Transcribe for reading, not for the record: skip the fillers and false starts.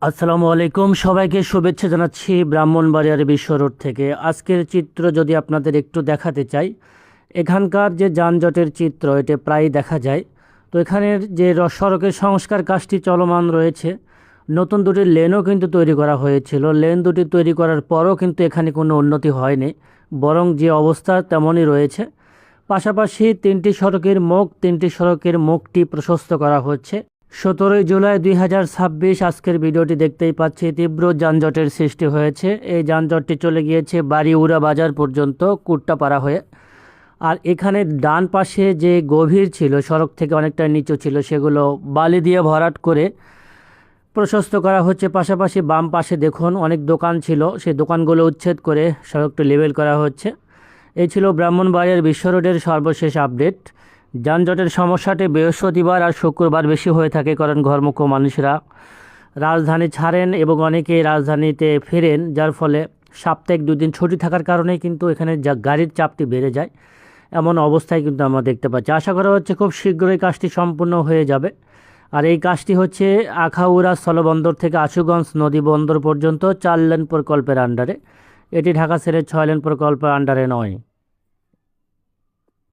আসসালামু আলাইকুম, সবাইকে শুভেচ্ছা জানাচ্ছি ব্রাহ্মণবাড়িয়ার বিশ্ব রোড থেকে। আজকের চিত্র যদি আপনাদের একটু দেখাতে চাই, এখানকার যে যানজটের চিত্র এটা প্রায় দেখা যায়। তো এখানের যে সড়কের সংস্কার কাজটি চলমান রয়েছে, নতুন দুটি লেনও কিন্তু তৈরি করা হয়েছিল। লেন দুটি তৈরি করার পরও কিন্তু এখানে কোনো উন্নতি হয়নি, বরং যে অবস্থা তেমনই রয়েছে। পাশাপাশি তিনটি সড়কের মুখটি প্রশস্ত করা হচ্ছে। 17 জুলাই 2026 আজকের ভিডিওটি দেখতেই পাচ্ছি, তীব্র যানজটের সৃষ্টি হয়েছে। এই যানজটটি চলে গিয়েছে বাড়িউড়া বাজার পর্যন্ত কুট্টাপাড়া হয়ে। আর এখানে ডান পাশে যে গভীর ছিল, সড়ক থেকে অনেকটা নিচু ছিল, সেগুলো বালি দিয়ে ভরাট করে প্রশস্ত করা হচ্ছে। পাশাপাশি বাম পাশে দেখুন অনেক দোকান ছিল, সেই দোকানগুলো উচ্ছেদ করে সড়কটি লেবেল করা হচ্ছে। এই ছিল ব্রাহ্মণবাড়িয়ার বিশ্ব রোডের সর্বশেষ আপডেট। যানজটের সমস্যাটি বৃহস্পতিবার আর শুক্রবার বেশি হয়ে থাকে, কারণ ঘরমুখো মানুষরা রাজধানী ছাড়েন এবং অনেকে রাজধানীতে ফেরেন, যার ফলে সাপ্তাহিক 2 দিন ছুটি থাকার কারণে কিন্তু এখানে গাড়ির চাপটি বেড়ে যায়। এমন অবস্থায় কিন্তু আমরা দেখতে পাচ্ছি। আশা করা হচ্ছে খুব শীঘ্রই কাজটি সম্পূর্ণ হয়ে যাবে। আর এই কাজটি হচ্ছে আখাউড়া স্থলবন্দর থেকে আশুগঞ্জ নদী বন্দর পর্যন্ত 4 লেন প্রকল্পের আন্ডারে। এটি ঢাকা সিলেট 6 লেন প্রকল্পের আন্ডারে নয়।